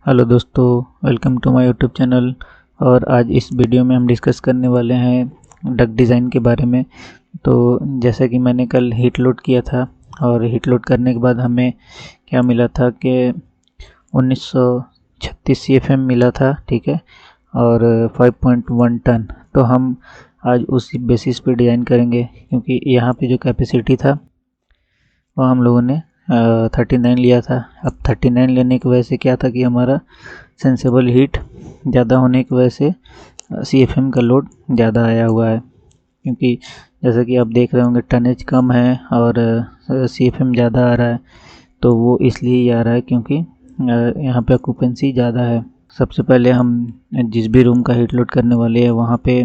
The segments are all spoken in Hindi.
हेलो दोस्तों, welcome to my YouTube channel. और आज इस वीडियो में हम डिस्कस करने वाले हैं डक डिज़ाइन के बारे में। तो जैसा कि मैंने कल हीट लोड किया था और हीट लोड करने के बाद हमें क्या मिला था कि 1936 CFM मिला था, ठीक है, और 5.1 टन। तो हम आज उसी बेसिस पे डिज़ाइन करेंगे, क्योंकि यहाँ पे जो कैपेसिटी था वो हम लोगों ने 39 लिया था। अब 39 लेने की वजह से क्या था कि हमारा सेंसेबल हीट ज़्यादा होने की वजह से CFM का लोड ज़्यादा आया हुआ है। क्योंकि जैसा कि आप देख रहे होंगे टनेज कम है और CFM ज़्यादा आ रहा है। तो वो इसलिए ही आ रहा है क्योंकि यहाँ पे ऑक्यूपेंसी ज़्यादा है। सबसे पहले हम जिस भी रूम का हीट लोड करने वाले हैं वहाँ पे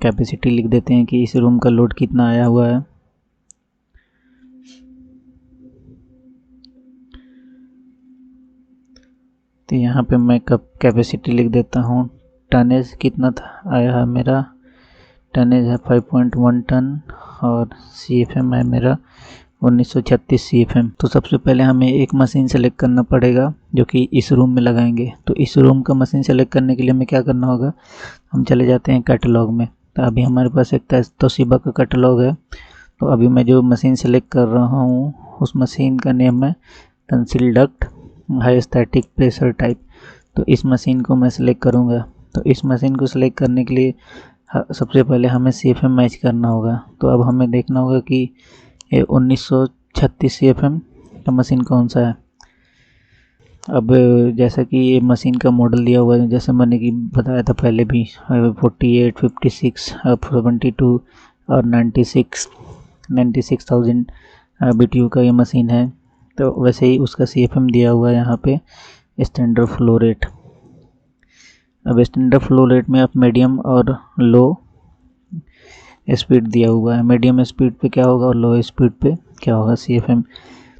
कैपेसिटी लिख देते हैं कि इस रूम का लोड कितना आया हुआ है। तो यहाँ पे मैं कैपेसिटी लिख देता हूँ। टनेज कितना था आया है मेरा, टनेज है 5.1 टन और CFM है मेरा 1936 CFM। तो सबसे पहले हमें एक मशीन सेलेक्ट करना पड़ेगा जो कि इस रूम में लगाएंगे। तो इस रूम का मशीन सेलेक्ट करने के लिए हमें क्या करना होगा, हम चले जाते हैं कैटलॉग में। तो अभी हमारे पास एक तोशिबा का कैटलॉग है। तो अभी मैं जो मशीन सेलेक्ट कर रहा हूँ उस मशीन का नेम है टंसिल duct high static pressure type. तो इस मशीन को मैं सेलेक्ट करूँगा। तो इस मशीन को सेलेक्ट करने के लिए सबसे पहले हमें CFM मैच करना होगा। तो अब हमें देखना होगा कि ये 1936 CFM का मशीन कौन सा है। अब जैसा कि ये मशीन का मॉडल दिया हुआ है, जैसे मैंने कि बताया था पहले भी, 48, 56, 72 और 96,000 BTU का ये मशीन है। तो वैसे ही उसका CFM दिया हुआ है यहाँ पे स्टैंडर्ड फ्लो रेट। अब स्टैंडर्ड फ्लो रेट में आप मीडियम और लो स्पीड दिया हुआ है। मीडियम स्पीड पे क्या होगा और लो स्पीड पे क्या होगा CFM।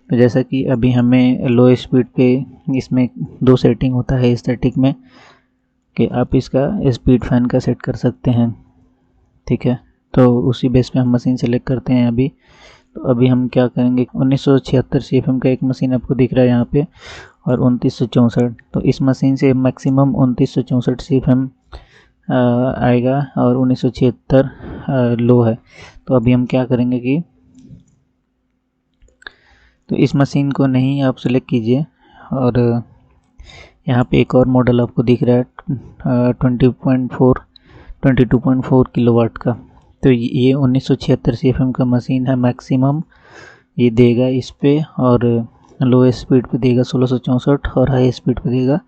तो जैसा कि अभी हमें लो स्पीड पे इसमें दो सेटिंग होता है स्टैटिक में कि आप इसका स्पीड फैन का सेट कर सकते हैं, ठीक है। तो उसी बेस पे हम मशीन सेलेक्ट करते हैं अभी। तो अभी हम क्या करेंगे, 1976 CFM का एक मशीन आपको दिख रहा है यहाँ पे और 2964। तो इस मशीन से मैक्सिमम 2964 CFM आएगा और 1976 लो है। तो अभी हम क्या करेंगे कि तो इस मशीन को नहीं आप सेलेक्ट कीजिए और यहाँ पे एक और मॉडल आपको दिख रहा है 22.4 किलोवाट का। तो ये 1976 CFM का मशीन है। मैक्सिमम ये देगा इस पे और लो स्पीड पे देगा 1664 और हाई स्पीड पे देगा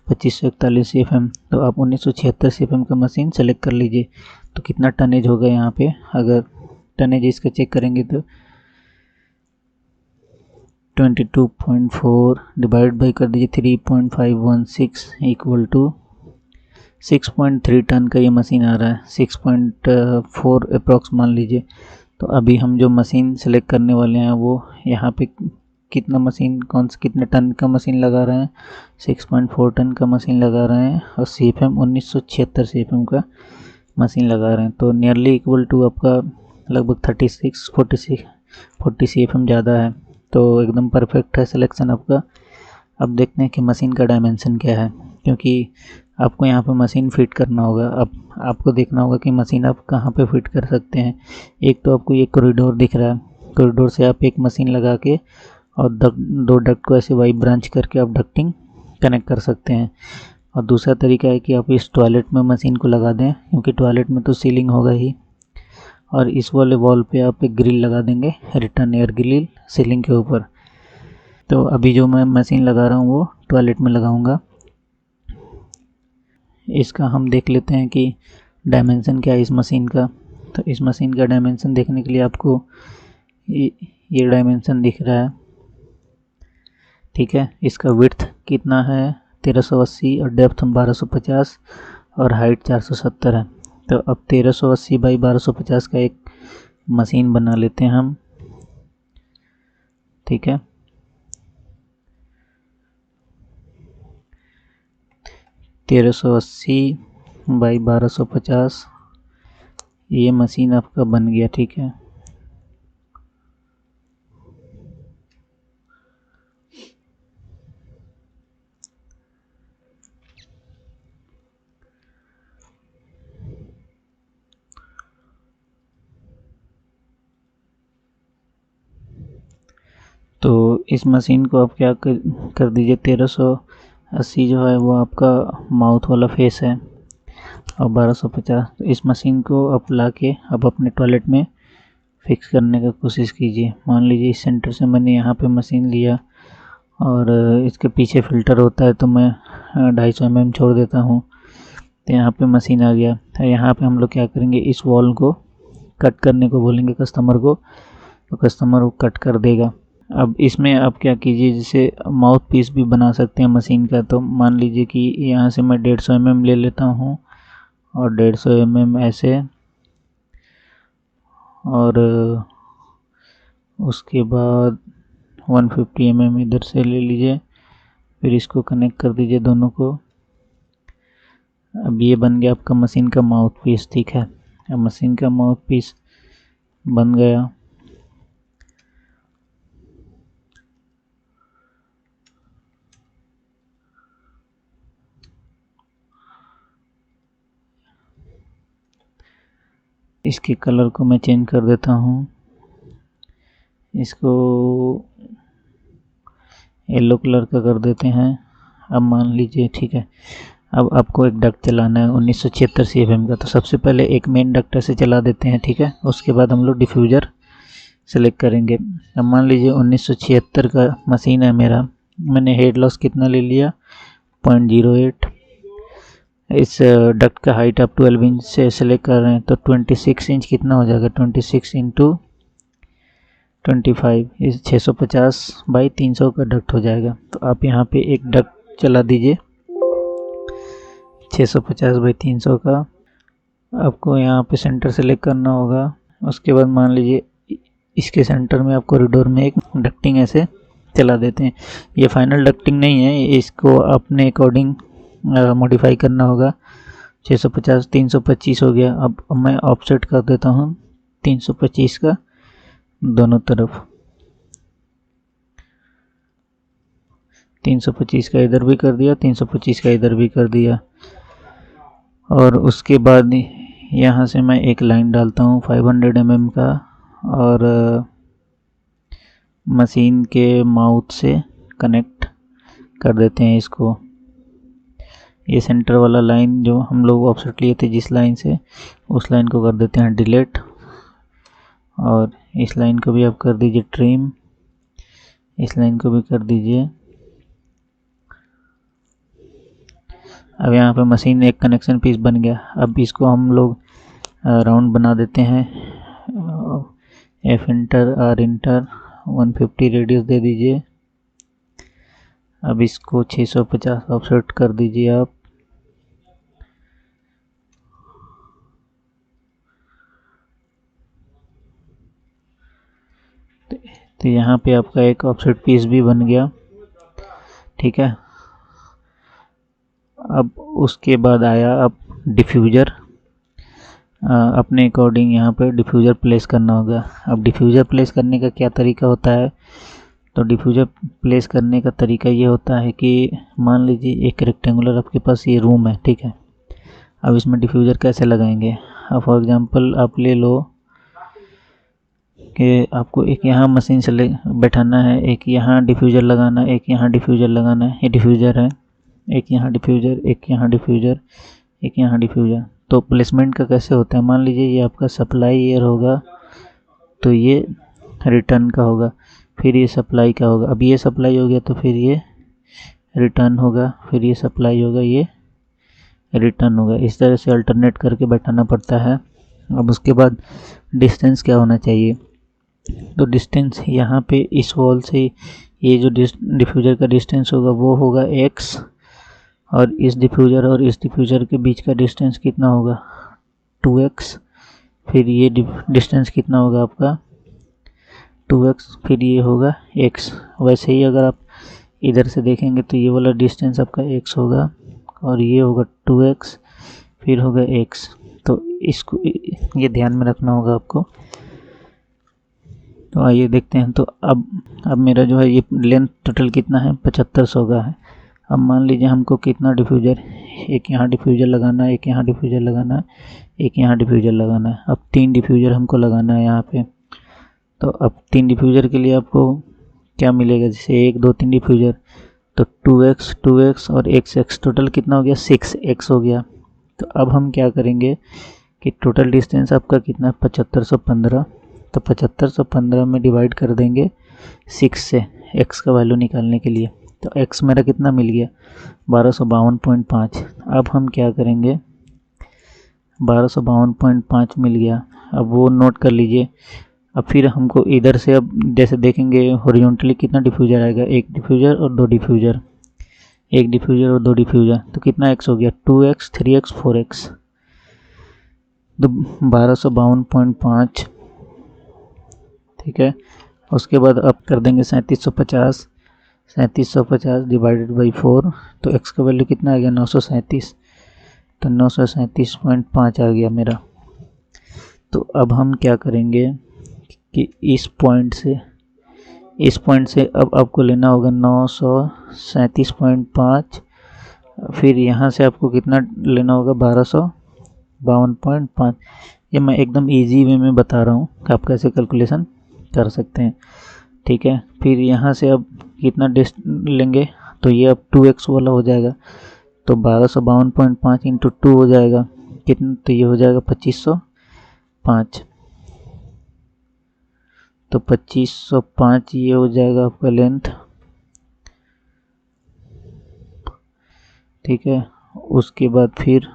2541 CFM। तो आप 1976 CFM का मशीन सेलेक्ट कर लीजिए। तो कितना टनेज होगा यहाँ पे, अगर टनेज इसका चेक करेंगे तो 22.4 डिवाइड बाई कर दीजिए 3.516 इक्वल टू 6.3 टन का ये मशीन आ रहा है। 6.4 अप्रॉक्स मान लीजिए। तो अभी हम जो मशीन सेलेक्ट करने वाले हैं वो यहाँ पे कितना मशीन कौन सा कितने टन का मशीन लगा रहे हैं, 6.4 टन का मशीन लगा रहे हैं और CFM 1976 CFM का मशीन लगा रहे हैं। तो नियरली इक्वल टू आपका लगभग 40 CFM ज़्यादा है। तो एकदम परफेक्ट है सिलेक्शन आपका। अब देखते हैं कि मशीन का डायमेंशन क्या है, क्योंकि आपको यहाँ पे मशीन फिट करना होगा। अब आपको देखना होगा कि मशीन आप कहाँ पे फिट कर सकते हैं। एक तो आपको ये कॉरिडोर दिख रहा है, कॉरिडोर से आप एक मशीन लगा के और दो डक्ट को ऐसे वाई ब्रांच करके आप डक्टिंग कनेक्ट कर सकते हैं। और दूसरा तरीका है कि आप इस टॉयलेट में मशीन को लगा दें, क्योंकि टॉयलेट में तो सीलिंग होगा ही। और इस वाले वॉल पे आप एक ग्रिल लगा देंगे, रिटर्न एयर ग्रिल सीलिंग के ऊपर। तो अभी जो मैं मशीन लगा रहा हूँ वो टॉयलेट में लगाऊंगा। इसका हम देख लेते हैं कि डायमेंशन क्या है इस मशीन का। तो इस मशीन का डायमेंशन देखने के लिए आपको ये डायमेंशन दिख रहा है, ठीक है। इसका विड्थ कितना है 1380 और डेप्थ 1250 और हाइट 470 है। तो अब 1380 बाई 1250 का एक मशीन बना लेते हैं हम, ठीक है। 1380 बाई 1250 ये मशीन आपका बन गया, ठीक है। इस मशीन को आप क्या कर दीजिए, 1380 जो है वो आपका माउथ वाला फेस है और 1250। तो इस मशीन को आप ला के अब अपने टॉयलेट में फिक्स करने का कोशिश कीजिए। मान लीजिए इस सेंटर से मैंने यहाँ पे मशीन लिया और इसके पीछे फ़िल्टर होता है, तो मैं 250 mm छोड़ देता हूँ, तो यहाँ पे मशीन आ गया। तो यहाँ पे हम लोग क्या करेंगे, इस वॉल को कट करने को बोलेंगे कस्टमर को, तो कस्टमर वो कट कर देगा। अब इसमें आप क्या कीजिए, जैसे माउथ पीस भी बना सकते हैं मशीन का। तो मान लीजिए कि यहाँ से मैं 150 mm ले लेता हूँ और 150 mm ऐसे, और उसके बाद 150 mm इधर से ले लीजिए, फिर इसको कनेक्ट कर दीजिए दोनों को। अब ये बन गया आपका मशीन का माउथ पीस, ठीक है। अब मशीन का माउथ पीस बन गया। इसके कलर को मैं चेंज कर देता हूँ, इसको येलो कलर का कर देते हैं। अब मान लीजिए, ठीक है, अब आपको एक डक्ट चलाना है 1976 CFM का। तो सबसे पहले एक मेन डक्ट से चला देते हैं, ठीक है। उसके बाद हम लोग डिफ्यूज़र सेलेक्ट करेंगे। अब मान लीजिए 1976 का मशीन है मेरा, मैंने हेड लॉस कितना ले लिया, 0.08। इस डक्ट का हाइट आप 12 इंच से सेलेक्ट कर रहे हैं, तो 26 इंच कितना हो जाएगा, 26 इंटू 25, इस 650 बाई 300 का डक्ट हो जाएगा। तो आप यहाँ पे एक डक्ट चला दीजिए 650 बाई 300 का। आपको यहाँ पे सेंटर सेलेक्ट करना होगा। उसके बाद मान लीजिए इसके सेंटर में आप कॉरिडोर में एक डक्टिंग ऐसे चला देते हैं। ये फाइनल डक्टिंग नहीं है, इसको अपने अकॉर्डिंग मॉडिफाई करना होगा। 650 325 हो गया। अब मैं ऑफसेट कर देता हूँ 325 का दोनों तरफ, 325 का इधर भी कर दिया, 325 का इधर भी कर दिया। और उसके बाद यहाँ से मैं एक लाइन डालता हूँ 500 mm का, और मशीन के माउथ से कनेक्ट कर देते हैं इसको। ये सेंटर वाला लाइन जो हम लोग ऑफसेट लिए थे जिस लाइन से, उस लाइन को कर देते हैं डिलीट, और इस लाइन को भी आप कर दीजिए ट्रिम, इस लाइन को भी कर दीजिए। अब यहाँ पे मशीन एक कनेक्शन पीस बन गया। अब इसको हम लोग राउंड बना देते हैं। F enter R enter 150 radius दे दीजिए। अब इसको 650 ऑफसेट कर दीजिए आप। तो यहाँ पे आपका एक ऑफसेट पीस भी बन गया, ठीक है। अब उसके बाद आया अब डिफ्यूज़र, अपने अकॉर्डिंग यहाँ पे डिफ्यूज़र प्लेस करना होगा। अब डिफ्यूज़र प्लेस करने का क्या तरीका होता है, तो डिफ्यूज़र प्लेस करने का तरीका ये होता है कि मान लीजिए एक रेक्टेंगुलर आपके पास ये रूम है, ठीक है। अब इसमें डिफ्यूज़र कैसे लगाएंगे, अब फॉर एग्जांपल आप ले लो कि आपको एक यहाँ मशीन से बैठाना है, एक यहाँ डिफ्यूज़र लगाना है, एक यहाँ डिफ्यूज़र लगाना है। ये डिफ्यूज़र है, एक यहाँ डिफ्यूज़र, एक यहाँ डिफ्यूज़र, एक यहाँ डिफ्यूज़र। तो प्लेसमेंट का कैसे होता है, मान लीजिए ये आपका सप्लाई एयर होगा, तो ये रिटर्न का होगा, फिर ये सप्लाई का होगा। अब ये सप्लाई हो गया तो फिर ये रिटर्न होगा, फिर ये सप्लाई होगा, ये रिटर्न होगा। इस तरह से अल्टरनेट करके बैठाना पड़ता है। अब उसके बाद डिस्टेंस क्या होना चाहिए, तो डिस्टेंस यहाँ पे इस वॉल से ये जो डिफ्यूज़र का डिस्टेंस होगा वो होगा x, और इस डिफ्यूज़र और इस डिफ्यूज़र के बीच का डिस्टेंस कितना होगा 2x, फिर ये डिस्टेंस कितना होगा आपका 2x, फिर ये होगा x। वैसे ही अगर आप इधर से देखेंगे तो ये वाला डिस्टेंस आपका x होगा, और ये होगा 2x, फिर होगा x। तो इसको ये ध्यान में रखना होगा आपको। तो आइए देखते हैं। तो अब मेरा जो है ये लेंथ टोटल कितना है 7500 का है। अब मान लीजिए हमको कितना डिफ्यूज़र, एक यहाँ डिफ्यूज़र लगाना है, एक यहाँ डिफ्यूज़र लगाना है, एक यहाँ डिफ्यूज़र लगाना है। अब 3 डिफ्यूज़र हमको लगाना है यहाँ पे। तो अब 3 डिफ्यूज़र के लिए आपको क्या मिलेगा, जैसे 1 2 3 डिफ्यूजर, तो 2x और x टोटल कितना हो गया, 6x हो गया। तो अब हम क्या करेंगे कि टोटल डिस्टेंस आपका कितना है, 7515, तो 7515 में डिवाइड कर देंगे 6 से x का वैल्यू निकालने के लिए। तो x मेरा कितना मिल गया, 1252.5। अब हम क्या करेंगे, 1252.5 मिल गया, अब वो नोट कर लीजिए। अब फिर हमको इधर से अब जैसे देखेंगे हॉरिजॉन्टली कितना डिफ्यूजर आएगा, 1 डिफ्यूजर और 2 डिफ्यूजर, 1 डिफ्यूजर और 2 डिफ्यूजर, तो कितना x हो गया, 2x 3x 4x, तो 1252.5। ठीक है, उसके बाद अब कर देंगे 3750, 3750 डिवाइडेड बाई 4, तो x का वैल्यू कितना आ गया, 937, तो 937.5 आ गया मेरा। तो अब हम क्या करेंगे कि इस पॉइंट से अब आपको लेना होगा 937.5, फिर यहाँ से आपको कितना लेना होगा, 1252.5। ये मैं एकदम इजी वे में बता रहा हूँ कि आप कैसे कैलकुलेशन कर सकते हैं। ठीक है, फिर यहाँ से अब कितना लेंगे, तो ये अब 2x वाला हो जाएगा, तो 1252.5 इंटू 2 हो जाएगा कितना, तो ये हो जाएगा 2505, तो 2505 ये हो जाएगा आपका लेंथ। ठीक है, उसके बाद फिर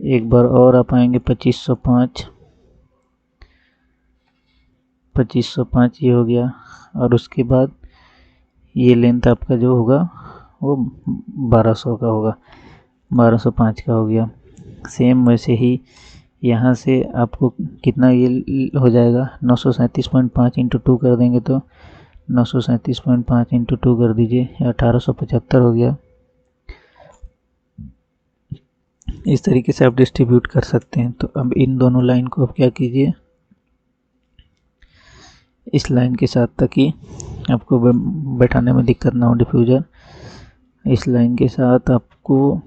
एक बार और आप आएंगे 2505 ये हो गया, और उसके बाद ये लेंथ आपका जो होगा वो 1200 का होगा, 1205 का हो गया। सेम वैसे ही यहाँ से आपको कितना ये हो जाएगा, 937.5 इंटू 2 कर देंगे, तो 937.5 इंटू 2 कर दीजिए, 1875 हो गया। इस तरीके से आप डिस्ट्रीब्यूट कर सकते हैं। तो अब इन दोनों लाइन को आप क्या कीजिए, इस लाइन के साथ, ताकि आपको बैठाने में दिक्कत ना हो डिफ्यूजर, इस लाइन के साथ आपको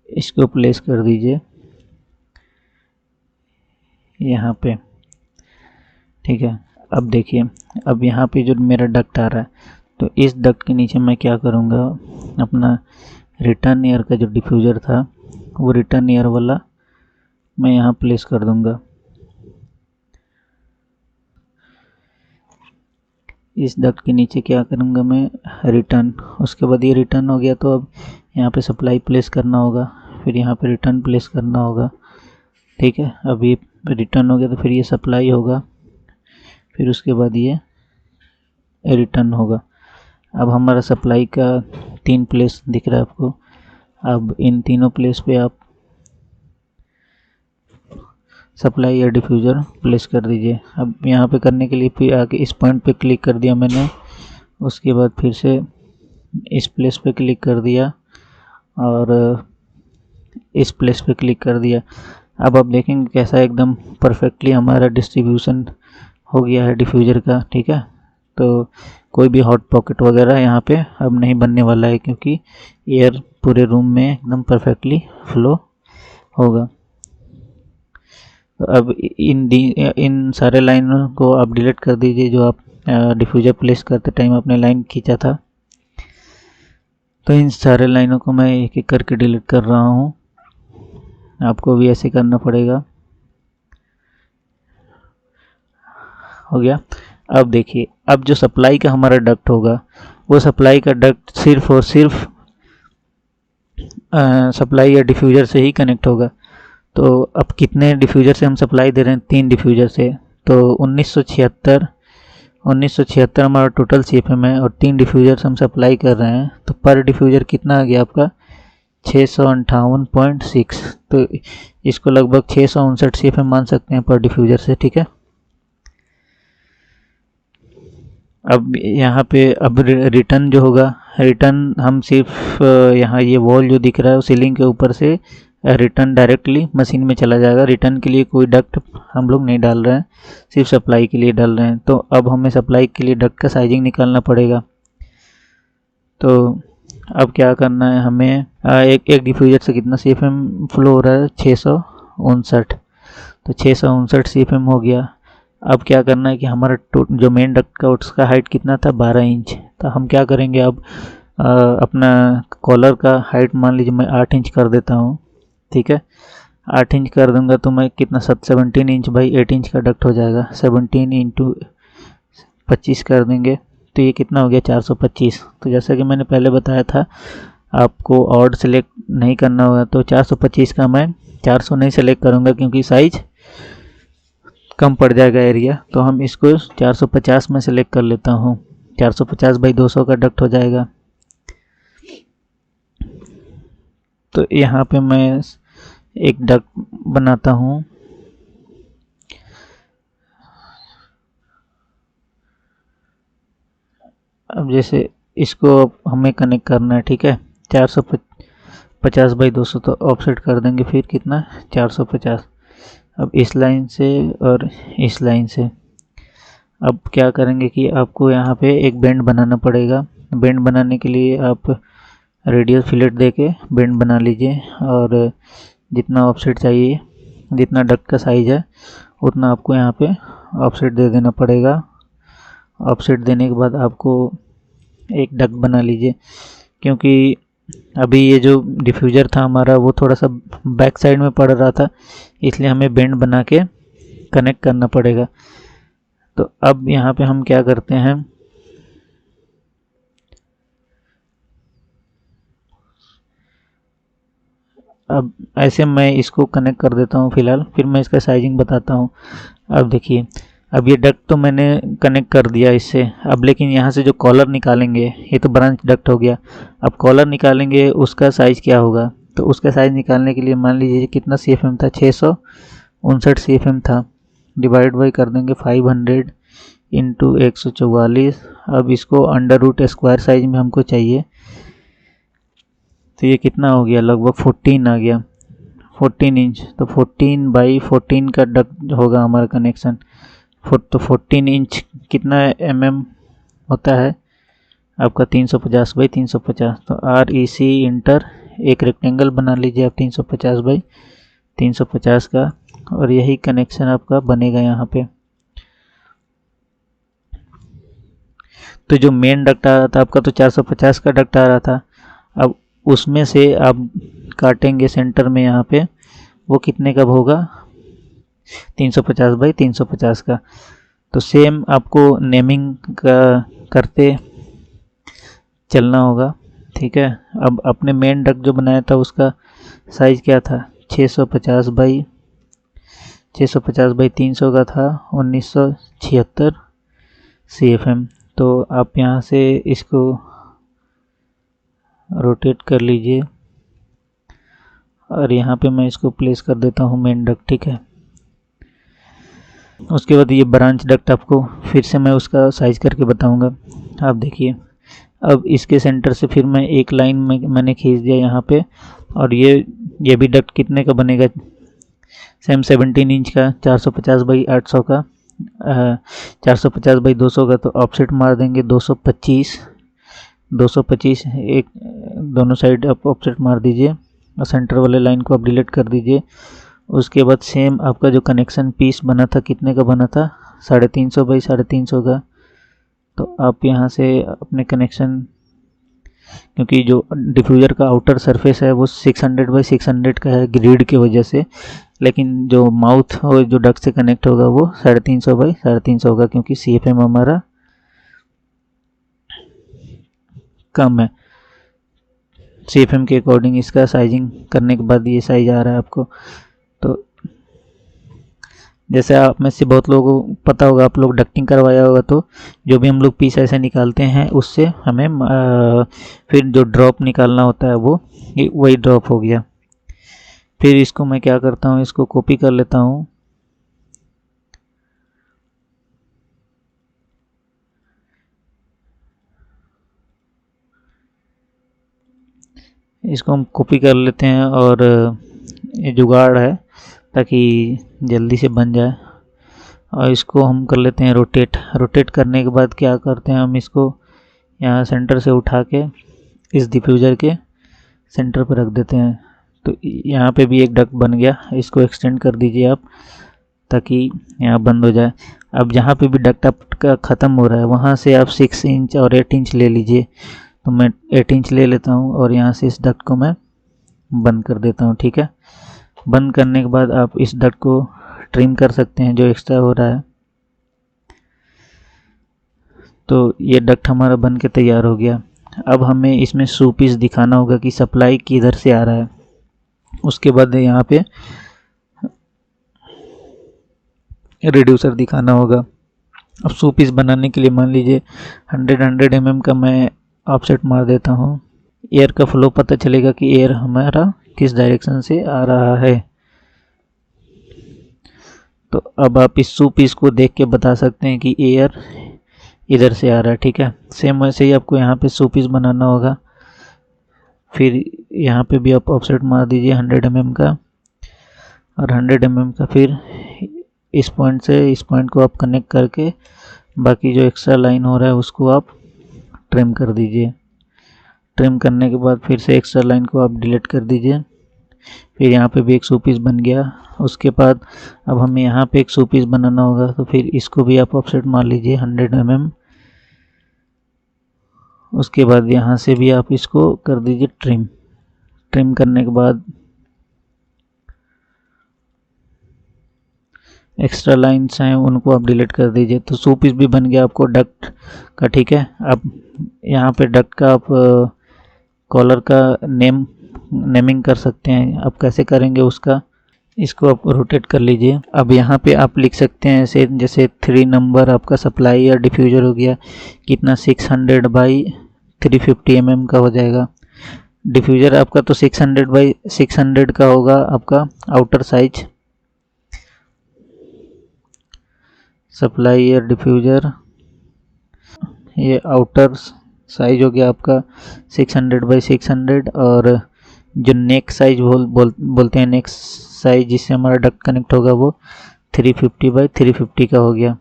इसको प्लेस कर दीजिए यहाँ पे। ठीक है, अब देखिए, अब यहाँ पे जो मेरा डक्ट आ रहा है, तो इस डक्ट के नीचे मैं क्या करूँगा, अपना रिटर्न एयर का जो डिफ्यूज़र था वो रिटर्न एयर वाला मैं यहाँ प्लेस कर दूँगा। इस डक्ट के नीचे क्या करूँगा मैं, रिटर्न। उसके बाद ये रिटर्न हो गया, तो अब यहाँ पे सप्लाई प्लेस करना होगा, फिर यहाँ पे रिटर्न प्लेस करना होगा। ठीक है, अब ये रिटर्न हो गया, तो फिर ये सप्लाई होगा, फिर उसके बाद ये रिटर्न होगा। अब हमारा सप्लाई का 3 प्लेस दिख रहा है आपको। अब इन तीनों प्लेस पे आप सप्लाई या डिफ्यूज़र प्लेस कर दीजिए। अब यहाँ पे करने के लिए फिर आके इस पॉइंट पे क्लिक कर दिया मैंने, उसके बाद फिर से इस प्लेस पे क्लिक कर दिया और इस प्लेस पे क्लिक कर दिया। अब आप देखेंगे कैसा एकदम परफेक्टली हमारा डिस्ट्रीब्यूशन हो गया है डिफ्यूज़र का। ठीक है, तो कोई भी हॉट पॉकेट वगैरह यहाँ पे अब नहीं बनने वाला है, क्योंकि एयर पूरे रूम में एकदम परफेक्टली फ्लो होगा। अब इन सारे लाइनों को आप डिलीट कर दीजिए जो आप डिफ्यूज़र प्लेस करते टाइम आपने लाइन खींचा था। तो इन सारे लाइनों को मैं एक एक करके डिलीट कर रहा हूँ, आपको भी ऐसे करना पड़ेगा। हो गया। अब देखिए, अब जो सप्लाई का हमारा डक्ट होगा, वो सप्लाई का डक्ट सिर्फ और सिर्फ सप्लाई या डिफ्यूज़र से ही कनेक्ट होगा। तो अब कितने डिफ्यूज़र से हम सप्लाई दे रहे हैं, 3 डिफ्यूज़र से। तो 1976 हमारा टोटल CFM है और 3 डिफ्यूज़र हम सप्लाई कर रहे हैं। तो पर डिफ्यूज़र कितना आ गया आपका, 658.6। तो इसको लगभग 659 CFM मान सकते हैं पर डिफ्यूज़र से। ठीक है, अब यहाँ पे अब रिटर्न जो होगा, रिटर्न हम सिर्फ यहाँ ये वॉल जो दिख रहा है सीलिंग के ऊपर से रिटर्न डायरेक्टली मशीन में चला जाएगा। रिटर्न के लिए कोई डक्ट हम लोग नहीं डाल रहे हैं, सिर्फ सप्लाई के लिए डाल रहे हैं। तो अब हमें सप्लाई के लिए डक्ट का साइजिंग निकालना पड़ेगा। तो अब क्या करना है हमें, एक डिफ्यूज़र से कितना CFM फ्लो हो रहा है, 659। तो 659 CFM हो गया। अब क्या करना है कि हमारा जो मेन डक्ट का उसका हाइट कितना था, 12 इंच। तो हम क्या करेंगे अब, अपना कॉलर का हाइट मान लीजिए मैं 8 इंच कर देता हूँ, ठीक है। 8 इंच कर दूंगा तो मैं कितना 17 इंच बाई 8 इंच का डक्ट हो जाएगा। 17 इंटू 25 कर देंगे तो ये कितना हो गया, 425। तो जैसा कि मैंने पहले बताया था आपको ऑड सेलेक्ट नहीं करना होगा, तो 425 का मैं 400 नहीं सेलेक्ट करूँगा क्योंकि साइज कम पड़ जाएगा एरिया। तो हम इसको 450 में सेलेक्ट कर लेता हूँ। 450 बाई 200 का डक्ट हो जाएगा। तो यहाँ पे मैं एक डक्ट बनाता हूँ। अब जैसे इसको हमें कनेक्ट करना है, ठीक है। 450 बाई 200 तो ऑफसेट कर देंगे, फिर कितना 450। अब इस लाइन से और इस लाइन से अब क्या करेंगे कि आपको यहाँ पे एक बेंड बनाना पड़ेगा। बेंड बनाने के लिए आप रेडियल फिलेट देके बेंड बना लीजिए, और जितना ऑफसेट चाहिए, जितना डक्ट का साइज है उतना आपको यहाँ पे ऑफसेट दे देना पड़ेगा। ऑफसेट देने के बाद आपको एक डक्ट बना लीजिए, क्योंकि अभी ये जो डिफ्यूज़र था हमारा वो थोड़ा सा बैक साइड में पड़ रहा था, इसलिए हमें बेंड बना के कनेक्ट करना पड़ेगा। तो अब यहाँ पे हम क्या करते हैं, अब ऐसे मैं इसको कनेक्ट कर देता हूँ फ़िलहाल, फिर मैं इसका साइजिंग बताता हूँ। अब देखिए, अब ये डक्ट तो मैंने कनेक्ट कर दिया इससे। अब लेकिन यहाँ से जो कॉलर निकालेंगे, ये तो ब्रांच डक्ट हो गया। अब कॉलर निकालेंगे उसका साइज़ क्या होगा, तो उसका साइज़ निकालने के लिए मान लीजिए कितना CFM था, 659 CFM था। डिवाइड बाई कर देंगे 500 इंटू 144। अब इसको अंडर रूट स्क्वायर साइज में हमको चाहिए, तो ये कितना हो गया, लगभग 14 आ गया, 14 इंच। तो 14 बाई 14 का डक्ट होगा हमारा कनेक्शन। तो 14 इंच कितना mm होता है आपका, 350 बाई 350। तो REC इंटर एक रेक्टेंगल बना लीजिए आप 350 बाई 350 का, और यही कनेक्शन आपका बनेगा यहाँ पे। तो जो मेन डक्ट आ रहा था आपका, तो 450 का डक्ट आ रहा था। अब उसमें से आप काटेंगे सेंटर में यहाँ पे, वो कितने का होगा, 350 बाई 350 का। तो सेम आपको नेमिंग का करते चलना होगा, ठीक है। अब अपने मेन डक्ट जो बनाया था उसका साइज़ क्या था, 650 बाई 300 का था, 1976 CFM। तो आप यहाँ से इसको रोटेट कर लीजिए, और यहाँ पे मैं इसको प्लेस कर देता हूँ मेन डक्ट, ठीक है। उसके बाद ये ब्रांच डक्ट आपको फिर से मैं उसका साइज़ करके बताऊँगा। आप देखिए, अब इसके सेंटर से फिर मैं एक लाइन में मैंने खींच दिया यहाँ पे, और ये भी डक्ट कितने का बनेगा, सेम 17 इंच का, 450 बाई 800 का, 450 बाई 200 का। तो ऑफसेट मार देंगे 225 एक दोनों साइड आप ऑफसेट मार दीजिए, और सेंटर वाले लाइन को आप डिलीट कर दीजिए। उसके बाद सेम आपका जो कनेक्शन पीस बना था कितने का बना था, 350 बाई 350 का। तो आप यहाँ से अपने कनेक्शन, क्योंकि जो डिफ्यूज़र का आउटर सरफेस है वो 600 बाई 600 का है ग्रिड की वजह से, लेकिन जो माउथ और जो डक्ट से कनेक्ट होगा वो 350 बाई 350 होगा, क्योंकि CFM हमारा कम है। CFM के अकॉर्डिंग इसका साइजिंग करने के बाद ये साइज आ रहा है आपको। तो जैसे आप में से बहुत लोगों को पता होगा, आप लोग डक्टिंग करवाया होगा, तो जो भी हम लोग पीस ऐसे निकालते हैं उससे हमें फिर जो ड्रॉप निकालना होता है वो वही ड्रॉप हो गया। फिर इसको मैं क्या करता हूँ, इसको कॉपी कर लेता हूँ, इसको हम कॉपी कर लेते हैं, और ये जुगाड़ है ताकि जल्दी से बन जाए। और इसको हम कर लेते हैं रोटेट करने के बाद क्या करते हैं, हम इसको यहाँ सेंटर से उठा के इस डिफ्यूज़र के सेंटर पर रख देते हैं। तो यहाँ पे भी एक डक्ट बन गया, इसको एक्सटेंड कर दीजिए आप, ताकि यहाँ बंद हो जाए। अब जहाँ पे भी डक्ट आपका ख़त्म हो रहा है वहाँ से आप 6 इंच और 8 इंच ले लीजिए। तो मैं 8 इंच ले लेता हूँ और यहाँ से इस डक्ट को मैं बंद कर देता हूँ। ठीक है, बंद करने के बाद आप इस डक्ट को ट्रिम कर सकते हैं जो एक्स्ट्रा हो रहा है। तो ये डक्ट हमारा बन के तैयार हो गया। अब हमें इसमें शू पीस दिखाना होगा कि सप्लाई किधर से आ रहा है। उसके बाद यहाँ पे रिड्यूसर दिखाना होगा। अब शू पीस बनाने के लिए मान लीजिए 100 mm का मैं ऑफसेट मार देता हूँ। एयर का फ्लो पता चलेगा कि एयर हमारा किस डायरेक्शन से आ रहा है। तो अब आप इस शू पीस को देख के बता सकते हैं कि एयर इधर से आ रहा है। ठीक है, सेम वैसे ही आपको यहाँ पे शू पीस बनाना होगा। फिर यहाँ पे भी आप ऑफसेट मार दीजिए 100 mm का और 100 mm का। फिर इस पॉइंट से इस पॉइंट को आप कनेक्ट करके बाकी जो एक्स्ट्रा लाइन हो रहा है उसको आप ट्रिम कर दीजिए। ट्रिम करने के बाद फिर से एक्स्ट्रा लाइन को आप डिलीट कर दीजिए। फिर यहाँ पे भी एक शू पीस बन गया। उसके बाद अब हमें यहाँ पे एक शू पीस बनाना होगा, तो फिर इसको भी आप ऑफसेट मार लीजिए 100 mm। उसके बाद यहाँ से भी आप इसको कर दीजिए ट्रिम। ट्रिम करने के बाद एक्स्ट्रा लाइन्स हैं उनको आप डिलीट कर दीजिए। तो शू पीस भी बन गया आपको डक्ट का। ठीक है, अब यहाँ पे डक्ट का आप कॉलर का नेमिंग कर सकते हैं। आप कैसे करेंगे उसका, इसको आप रोटेट कर लीजिए। अब यहाँ पे आप लिख सकते हैं ऐसे, जैसे 3 नंबर आपका सप्लाई या डिफ्यूज़र हो गया, कितना 600 बाई 350 mm का हो जाएगा। डिफ्यूज़र आपका तो 600 बाई 600 का होगा आपका आउटर साइज। सप्लाई या डिफ्यूज़र ये आउटर साइज हो गया आपका 600 बाई 600। और जो नेक साइज बोलते हैं, नेक साइज जिससे हमारा डक्ट कनेक्ट होगा वो 350 बाई 350 का हो गया।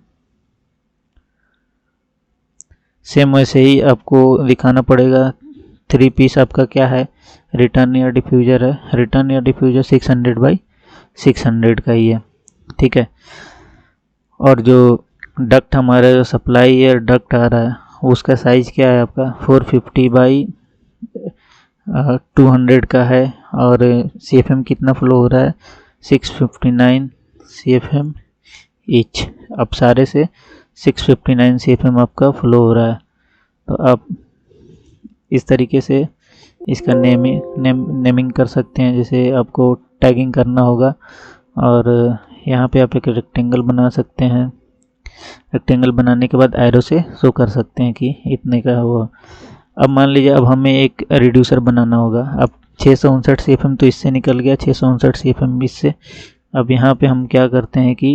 सेम वैसे ही आपको दिखाना पड़ेगा 3 पीस आपका क्या है, रिटर्न या डिफ्यूज़र है। रिटर्न या डिफ्यूज़र 600 बाई 600 का ही है। ठीक है, और जो डक्ट हमारा जो सप्लाई या डक्ट आ रहा है उसका साइज़ क्या है आपका 450 बाई 200 का है। और CFM कितना फ्लो हो रहा है 659 CFM ईच। अब सारे से 659 CFM आपका फ्लो हो रहा है। तो आप इस तरीके से इसका नेमिंग कर सकते हैं। जैसे आपको टैगिंग करना होगा और यहाँ पे आप एक रेक्टेंगल बना सकते हैं। रेक्टेंगल बनाने के बाद एरो से शो कर सकते हैं कि इतने का हुआ। अब मान लीजिए अब हमें एक रिड्यूसर बनाना होगा। अब 659 CFM तो इससे निकल गया, 659 CFM इससे। अब यहाँ पे हम क्या करते हैं कि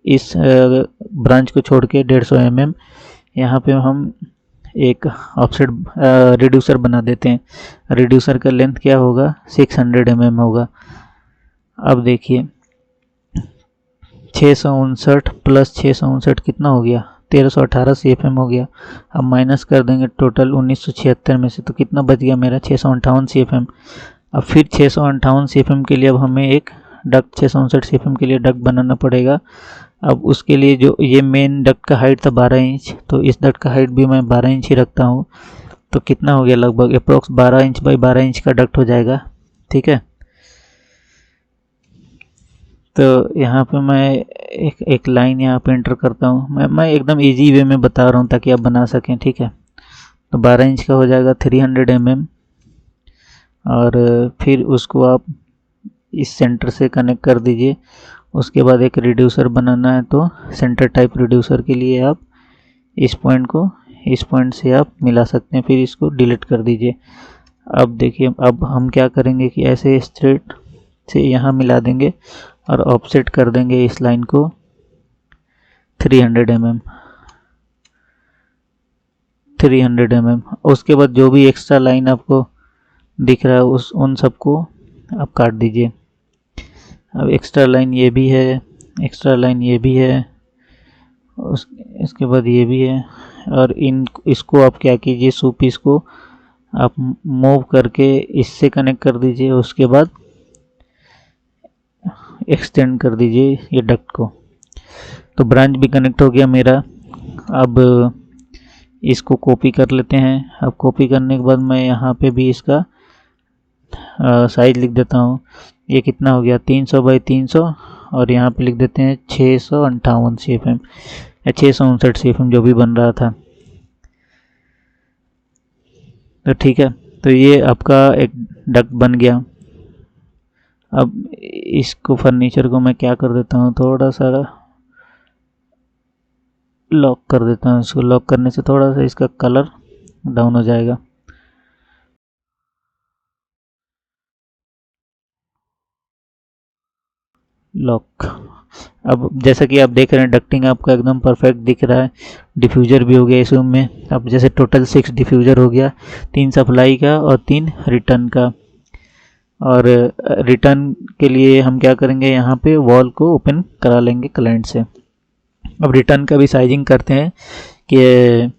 इस ब्रांच को छोड़ के 150 mm यहाँ पे हम एक ऑफसेट रिड्यूसर बना देते हैं। रिड्यूसर का लेंथ क्या होगा 600 mm होगा। अब देखिए 659 प्लस 659 कितना हो गया 1318 CFM हो गया। अब माइनस कर देंगे टोटल 1976 में से, तो कितना बच गया मेरा 658 CFM। अब फिर 658 CFM के लिए अब हमें एक डक्ट 659 CFM के लिए डक्ट बनाना पड़ेगा। अब उसके लिए जो ये मेन डक्ट का हाइट था 12 इंच, तो इस डक्ट का हाइट भी मैं 12 इंच ही रखता हूँ। तो कितना हो गया लगभग अप्रोक्स 12 इंच बाई 12 इंच का डक्ट हो जाएगा। ठीक है, तो यहाँ पे मैं एक लाइन यहाँ पे एंटर करता हूँ। मैं एकदम इजी वे में बता रहा हूँ ताकि आप बना सकें। ठीक है, तो 12 इंच का हो जाएगा 300 mm। और फिर उसको आप इस सेंटर से कनेक्ट कर दीजिए। उसके बाद एक रिड्यूसर बनाना है, तो सेंटर टाइप रिड्यूसर के लिए आप इस पॉइंट को इस पॉइंट से आप मिला सकते हैं। फिर इसको डिलीट कर दीजिए। अब देखिए, अब हम क्या करेंगे कि ऐसे स्ट्रेट से यहाँ मिला देंगे और ऑफसेट कर देंगे इस लाइन को 300 mm। उसके बाद जो भी एक्स्ट्रा लाइन आपको दिख रहा है उन सबको आप काट दीजिए। अब एक्स्ट्रा लाइन ये भी है, एक्स्ट्रा लाइन ये भी है, इसके बाद ये भी है। और इसको आप क्या कीजिए, शू पीस को आप मूव करके इससे कनेक्ट कर दीजिए। उसके बाद एक्सटेंड कर दीजिए ये डक्ट को। तो ब्रांच भी कनेक्ट हो गया मेरा। अब इसको कॉपी कर लेते हैं। अब कॉपी करने के बाद मैं यहाँ पे भी इसका साइज लिख देता हूँ। ये कितना हो गया 300 बाई 300 और यहाँ पे लिख देते हैं 658 CFM या 659 CFM जो भी बन रहा था। तो ठीक है, तो ये आपका एक डक्ट बन गया। अब इसको फर्नीचर को मैं क्या कर देता हूँ, थोड़ा सा लॉक कर देता हूँ। इसको लॉक करने से थोड़ा सा इसका कलर डाउन हो जाएगा। लॉक। अब जैसा कि आप देख रहे हैं डक्टिंग आपका एकदम परफेक्ट दिख रहा है। डिफ्यूज़र भी हो गया इस रूम में। अब जैसे टोटल 6 डिफ्यूज़र हो गया, 3 सप्लाई का और 3 रिटर्न का। और रिटर्न के लिए हम क्या करेंगे, यहाँ पे वॉल को ओपन करा लेंगे क्लाइंट से। अब रिटर्न का भी साइजिंग करते हैं कि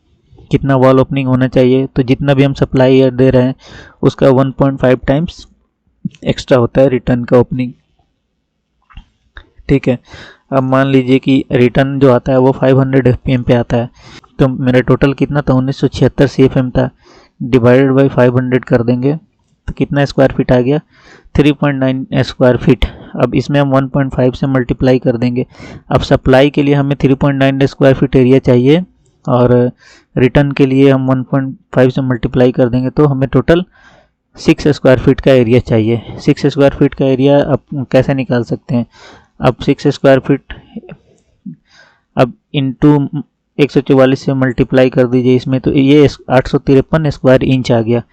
कितना वॉल ओपनिंग होना चाहिए। तो जितना भी हम सप्लाई एयर दे रहे हैं उसका 1.5 टाइम्स एक्स्ट्रा होता है रिटर्न का ओपनिंग। ठीक है, अब मान लीजिए कि रिटर्न जो आता है वो 500 FPM पे आता है। तो मेरा टोटल कितना था 1976 CFM था, डिवाइडेड बाई 500 कर देंगे तो कितना स्क्वायर फीट आ गया 3.9 स्क्वायर फीट। अब इसमें हम 1.5 से मल्टीप्लाई कर देंगे। अब सप्लाई के लिए हमें 3.9 स्क्वायर फीट एरिया चाहिए और रिटर्न के लिए हम 1.5 से मल्टीप्लाई कर देंगे तो हमें टोटल 6 स्क्वायर फीट का एरिया चाहिए। 6 स्क्वायर फीट का एरिया अब कैसे निकाल सकते हैं, अब 6 स्क्वायर फीट अब इंटू 144 से मल्टीप्लाई कर दीजिए इसमें, तो ये 853 स्क्वायर इंच आ गया।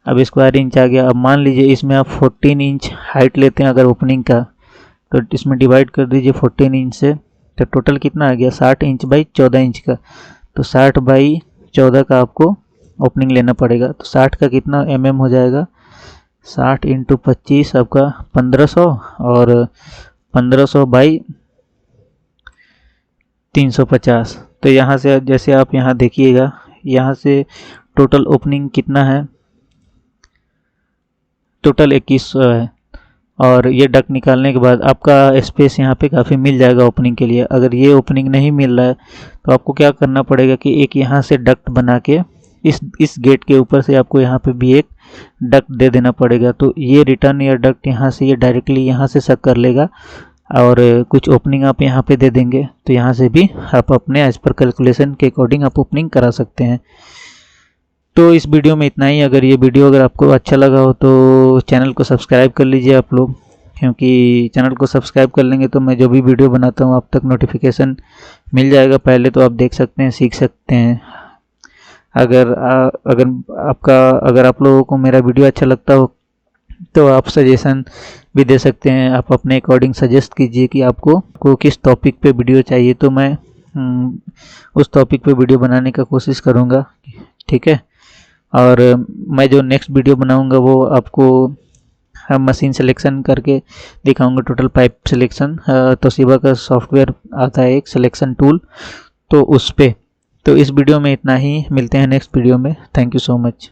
अब स्क्वायर इंच आ गया। अब मान लीजिए इसमें आप 14 इंच हाइट लेते हैं अगर ओपनिंग का, तो इसमें डिवाइड कर दीजिए 14 इंच से, तो टोटल कितना आ गया 60 इंच बाई 14 इंच का। तो 60 बाई 14 का आपको ओपनिंग लेना पड़ेगा। तो 60 का कितना हो जाएगा, 60 इंटू 25 आपका 1500 और 1500 बाई 350। तो यहाँ से जैसे आप यहाँ देखिएगा, यहाँ से टोटल ओपनिंग कितना है, टोटल 2100 है। और ये डक्ट निकालने के बाद आपका स्पेस यहाँ पे काफ़ी मिल जाएगा ओपनिंग के लिए। अगर ये ओपनिंग नहीं मिल रहा है तो आपको क्या करना पड़ेगा कि एक यहाँ से डक्ट बना के इस गेट के ऊपर से आपको यहाँ पे भी एक डक्ट दे देना पड़ेगा। तो ये रिटर्न या डक्ट यहाँ से ये डायरेक्टली यहाँ से सक कर लेगा और कुछ ओपनिंग आप यहाँ पे दे देंगे तो यहाँ से भी आप अपने एज पर कैलकुलेशन के अकॉर्डिंग आप ओपनिंग करा सकते हैं। तो इस वीडियो में इतना ही। अगर ये वीडियो अगर आपको अच्छा लगा हो तो चैनल को सब्सक्राइब कर लीजिए आप लोग, क्योंकि चैनल को सब्सक्राइब कर लेंगे तो मैं जो भी वीडियो बनाता हूँ आप तक नोटिफिकेशन मिल जाएगा पहले, तो आप देख सकते हैं, सीख सकते हैं। अगर आप लोगों को मेरा वीडियो अच्छा लगता हो तो आप सजेशन भी दे सकते हैं। आप अपने अकॉर्डिंग सजेस्ट कीजिए कि आपको किस टॉपिक पे वीडियो चाहिए, तो मैं उस टॉपिक पे वीडियो बनाने का कोशिश करूँगा। ठीक है, और मैं जो नेक्स्ट वीडियो बनाऊंगा वो आपको हम मशीन सिलेक्शन करके दिखाऊंगा, टोटल पाइप सिलेक्शन। तोशिबा का सॉफ्टवेयर आता है एक सिलेक्शन टूल, तो उस पे। तो इस वीडियो में इतना ही, मिलते हैं नेक्स्ट वीडियो में। Thank you so much.